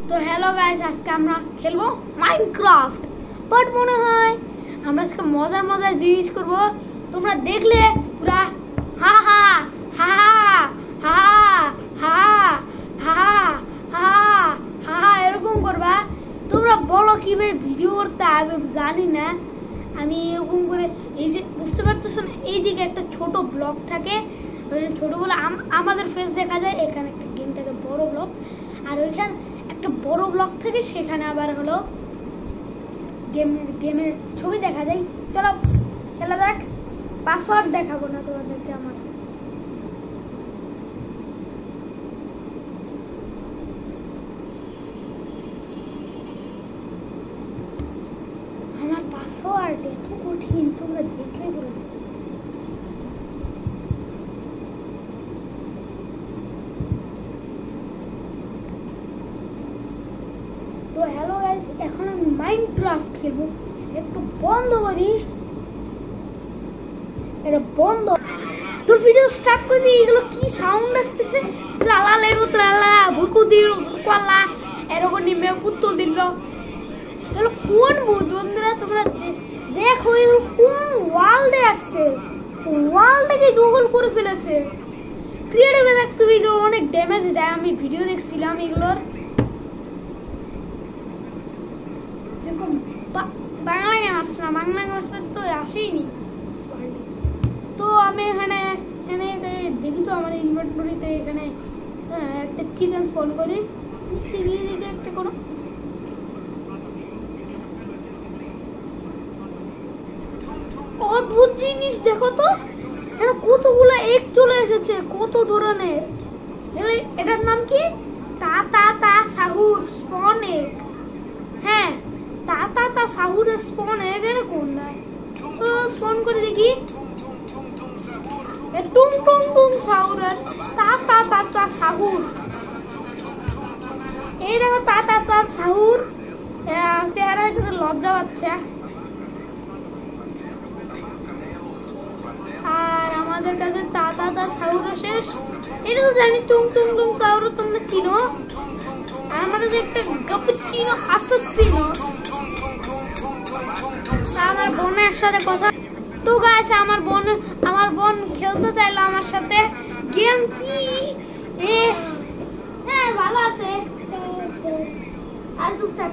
তো hello guys, আজকে আমরা খেলবো মাইনক্রাফট। বাট মনে হয় আমরা আজকে মজার মজার জিনিস করব। তোমরা দেখলে পুরা হা হা হা হা হা হা হা হা এরকম করবা। তোমরা বলো কিভাবে ভিডিও করতে হবে জানি না। আমি এরকম করে এই যে বুঝতে পারতেছো না, এইদিকে একটা ছোট ব্লক থাকে, ছোট বলে আমাদের ফেস দেখা যায়। এখানে একটা গেম থাকে বড় ব্লক, আর ওইখানে একটা বড় ব্লক থাকে, সেখানে আবার হলো গেমের ছবি দেখা যায়। চলো খেলা যাক। পাসওয়ার্ড দেখাবো না তোমাদেরকে। আমার পাসওয়ার্ড এত কঠিন, তোমরা দেখলে বলো। তো হ্যালো গাইস, এখন আমি মাইনক্রাফট খেলবো। একটু বন্ধ করি, এটা বন্ধ। তো ভিডিও স্টার্ট করে দিই। এগুলো কি সাউন্ড আসতেছে? লালা লেরো লালা ভুকু দিল কোলা এরকম নিমে কুত্তো দিল। এগুলো কোন ভূত বন্ধুরা? তোমরা দেখো এগুলো কোন ওয়ার্ল্ডে আসছে। ওয়ার্ল্ডটাকে দখল করে ফেলেছে। ক্রিয়েটিভে দেখতে এগুলো অনেক ড্যামেজ দেয়। আমি ভিডিও দেখছিলাম এগুলোর। বাংলা গেম আসছে না, বাংলা গেম আসছে তো আসেইনি। তো আমি এখানে দেখি তো আমার ইনভেন্টরিতে এখানে একটা চিকেন স্পন করি। চিনিয়ে দিকে একটা করো। অদ্ভুত জিনিস দেখো তো, কতগুলো এগ চলে এসেছে, কত ধরনের। এটার নাম কি? তা তা তা সাহুর স্পন এগ। হ্যাঁ, তা তা তা সাহুরের স্পন এগ। এটা কোন না? তো স্পন করে দেখি। টুং টুং টুং সাহুরের তা তা তা তা সাহুর। এই দেখো তা তা তা সাহুর চেহারা কিন্তু লজ্জা পাচ্ছে। আর আমাদের কাছে তা তা তা সাহুর শেষ। এটা তো জানি টুং টুং টুং সাহুর তোমরা চিনো। আর আমাদের একটা ক্যাপুচিনো অ্যাসাসিনো। আমার বোনের একসাথে কথা। তো গাইস, আমার বোন খেলতে চাইলো আমার সাথে। গেম কি? হ্যাঁ ভালো আছে। আর টুকটাক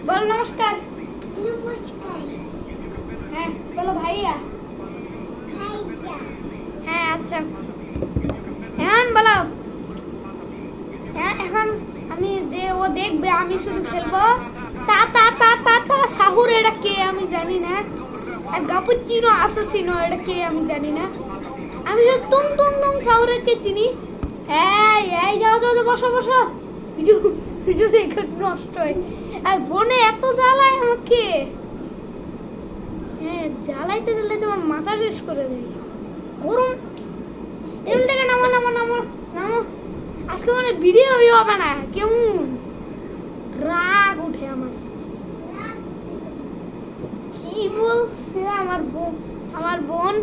বল নমস্কার। নমস্কার। হ্যাঁ বলো ভাইয়া। হ্যাঁ আচ্ছা, এখন বলো। হ্যাঁ এখন ও দেখবে, আমি শুধু খেলবো। তা তা তা তা তা সাহুর এটা কে আমি জানি না। আর ক্যাপুচিনো অ্যাসাসিনো এটা কে আমি জানি না। আমি শুধু টুং টুং টুং সাহুরের কে চিনি। এই যাও যাও বসো বসো। ভিডিও দেখে নষ্ট হয়। আর বনে এত জ্বালায় আমাকে। হ্যাঁ জ্বালাইতে জ্বালাইতে আমার মাথা শেষ করে দেয়। গরম টেবিল থেকে নামো নামো নামো নামো। আজকে মানে ভিডিও হবে না, কেমন রাগ উঠে আমার। কি বলছে আমার বোন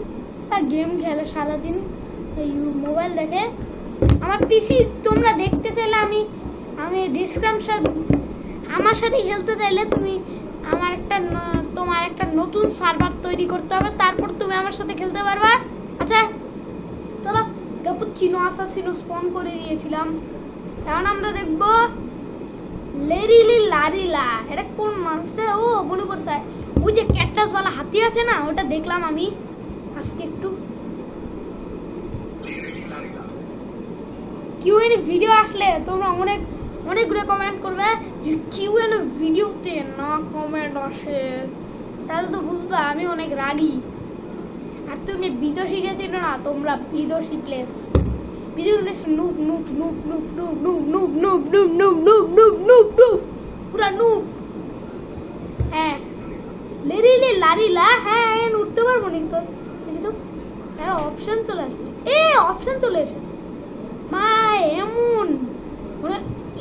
গেম খেলে সারাদিন, মোবাইল দেখে। আমার পিসি তোমরা দেখতে চাইলে আমি ডিসক্রিপশন আমার সাথে খেলতে চাইলে তুমি তোমার একটা নতুন সার্ভার তৈরি করতে হবে, তারপর তুমি আমার সাথে খেলতে পারবা। আচ্ছা চলো, ক্যাপুচিনো অ্যাসাসিনো স্পন করে দিয়েছিলাম। এখন আমরা দেখবো লেরিলি লারিলা। এটা কোন মাছটা? ও মনে পড়ছে, ওই যে ক্যাকটাস वाला হাতি আছে না, ওটা দেখলাম আমি আজকে একটু। কিউএন ভিডিও আসলে তোমরা অনেকগুলো কমেন্ট করবে। কিউএন ভিডিওতে না কমেন্ট আসে তাহলে তো বুঝবা আমি অনেক রাগী। আর তুমি বিদেশি গেছিল না, তোমরা বিদেশি place noob noob noob noob noob noob noob noob noob noob noob noob noob noob পুরা নুব। হ্যাঁ লেরিলে লারিলা। হ্যাঁ উঠতে পারবো নি তো, দেখি তো একটা অপশন চলে আসবে। অপশন চলে এসেছে ভাই। এমন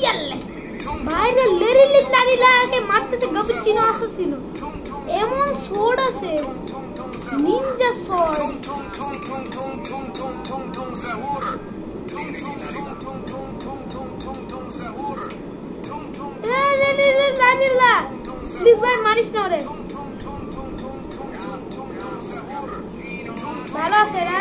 ইয়াল্লে ভাইরে লেরিলে লারিলাকে মারতেছে ক্যাপুচিনো অ্যাসাসিনো। এমন সোর্ড আছে, নিনজা সোর্ড। লারিলা প্লিজ ভাই মারিস না রে ভালো আছে রে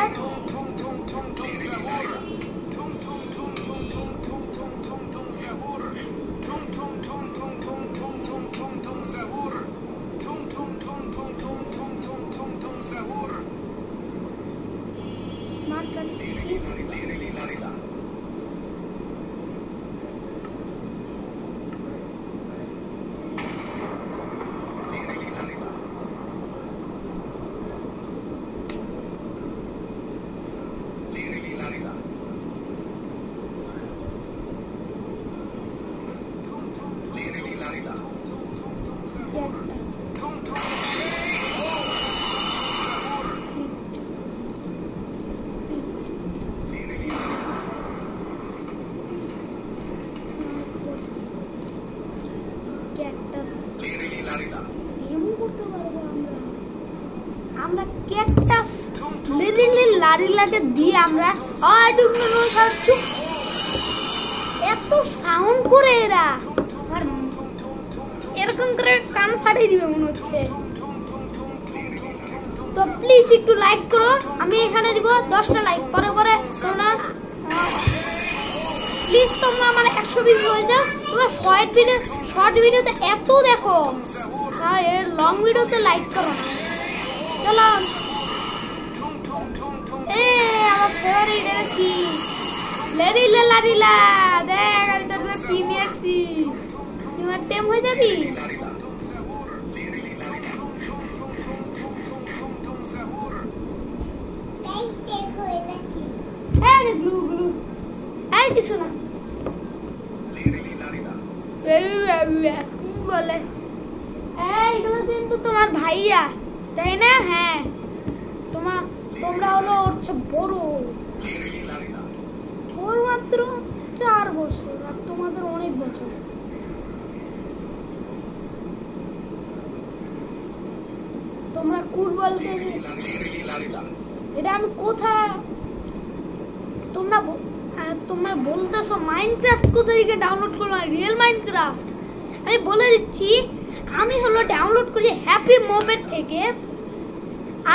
আমরা ক্যাকটাস লিলি লারিলাকে দিয়ে আমরা এত সাউন্ড করে এরা আর এরকম করে কান ফাটিয়ে দিবে মনে হচ্ছে তো প্লিজ একটু লাইক করো আমি এখানে দিব 10টা লাইক পরে পরে তোমরা প্লিজ তোমরা আমার 120 হয়ে যাও তোমরা শর্ট ভিডিওতে এত দেখো আর এর লং ভিডিওতে লাইক করো চলো আমার ফেভারিট এটা কি লারিলা লারিলা দেখ আমি তোর প্রিমিয়ারছি তোমার টেম হয়ে যাবি কিছু না বলে এইগুলো কিন্তু তোমার ভাইয়া তাই না হ্যাঁ তোমরা হলো হচ্ছে বড় ওর মাত্র 4 বছর আর তোমাদের অনেক বছর তোমরা ফুটবল খেলে এটা আমি কোথায় তোমরা বলতেছো মাইনক্রাফট কোথা থেকে ডাউনলোড করলাম রিয়েল মাইনক্রাফট আমি বলে দিচ্ছি আমি হলো ডাউনলোড করি হ্যাপি মোবের থেকে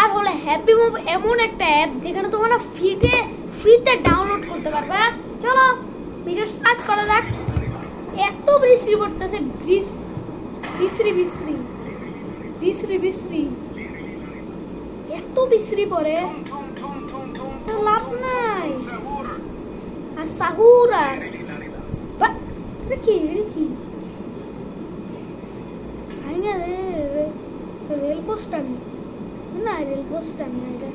আর হলো হ্যাপি মোব এমন একটা অ্যাপ যেখানে তোমরা ফ্রিতে ডাউনলোড করতে পারবে চলো ভিডিও স্টার্ট করা যাক এত বৃষ্টি পড়তেছে বৃষ্টি এত বৃষ্টি পড়ে তো লাভ নাই আর সাহুর আর কি রেল পোস্টার না রেল পোস্টার না এটা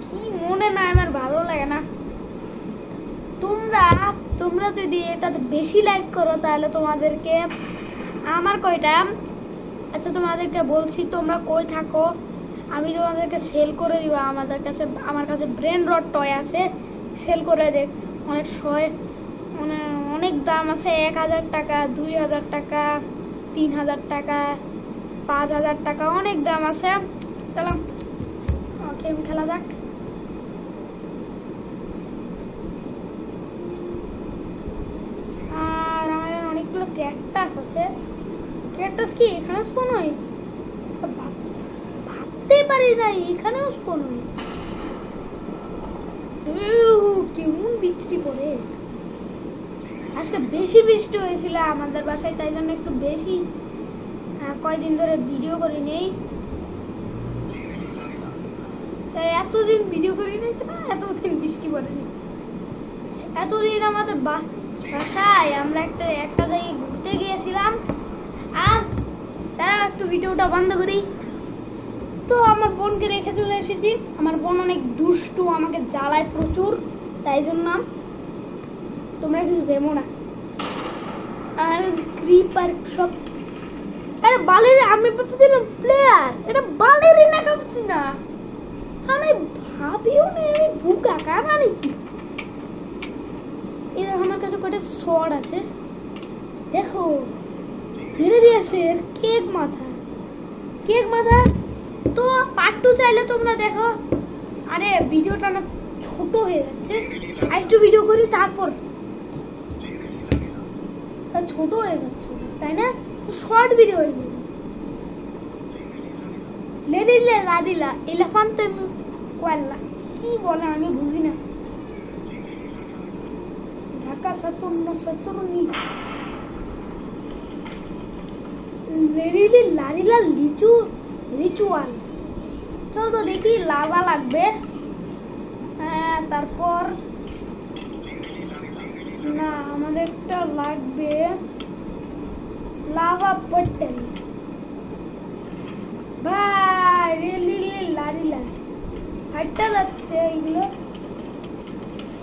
কি মনে না আমার ভালো লাগে না তোমরা যদি এটাতে বেশি লাইক করো তাহলে তোমাদেরকে আমার কয়টা আচ্ছা তোমাদেরকে বলছি তোমরা কই থাকো আমি তোমাদেরকে সেল করে দিব আমার কাছে ব্রেন রড টয় আছে সেল করে দেখ অনেক দাম আছে 1000 টাকা 2000 টাকা 3000 টাকা 5000 টাকা অনেক দাম আছে চলো গেম খেলা যাক আর আমাদের অনেকগুলো ক্যাকটাস আছে ক্যাকটাস কি এখানে স্পন হয় ভাবতে পারি না এখানেও স্পন হয় কেমন বৃষ্টি পড়ে আজকে বেশি বৃষ্টি হয়েছিল আমাদের বাসায় তাই জন্য একটু বেশি কয়দিন ধরে ভিডিও করি নেই তাই এতদিন ভিডিও করি নাই কেন এতদিন বৃষ্টি পড়েনি এতদিন আমাদের বাসায় আমরা একটা জায়গায় ঘুরতে গিয়েছিলাম আর তারা একটু ভিডিওটা বন্ধ করি তো আমার বোনকে রেখে চলে এসেছি আমার বোন অনেক দুষ্টু আমাকে জ্বালায় প্রচুর তাই জন্য তোমরা কিছু ভেবো না আর ক্রিপার সব আরে বালের আমি ভাবছিলাম প্লেয়ার এটা বালেরই না ভাবছি না আমি ভাবিও না আমি বুকা কার আনিছি এই দেখো আমার কাছে কয়টা শর্ট আছে দেখো মেরে দিয়েছে কেক মাথা তো পার্ট 2 চাইলে তোমরা দেখো আরে ভিডিওটা না ছোট হয়ে যাচ্ছে আরেকটু ভিডিও করি তারপর ছোট হয়ে যাচ্ছে তাই না শর্ট ভিডিও হয়ে গেল। লেডিলে লাডিলা এলিফ্যান্টে কোয়ালা কি বলে আমি বুঝি না। ঢাকা সাতুর্নি লেডিলে লাডিলা লিচু রিচুয়াল। চল তো দেখি লাভা লাগবে। হ্যাঁ তারপর না আমাদেরটা লাগবে লাভা পট্টেল। ভাই লারিলা ফাইটটা যাচ্ছে, এইগুলো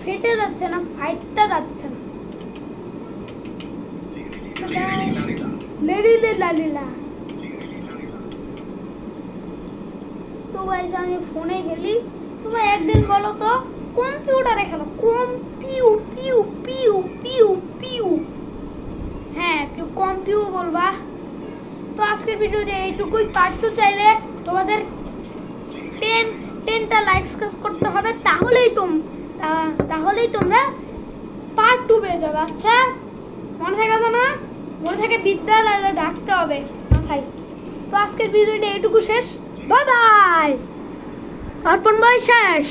ফেটে যাচ্ছে না, ফাইটটা যাচ্ছে না। লেডিলে লালিলা তো গাইস আমি ফোনে খেলি। তোমরা একদিন বলো তো কম্পিউটারে খেলো, কম্পিউ পিউ পিউ পিউ পিউ। হ্যাঁ কেউ কম্পিউ বলবা। তো আজকের ভিডিওটা এইটুকুই। পার্ট 2 চাইলে তোমাদের 10টা লাইকস করতে হবে, তাহলেই তোমরা পার্ট 2 পেয়ে যাবে। আচ্ছা মনে থাকে তো না? মনে থাকে বিদ্যালয়ে ডাকতে হবে মাথায়। তো আজকের ভিডিওটা এইটুকু শেষ। Bye bye. অর্পণ ভাই শেষ।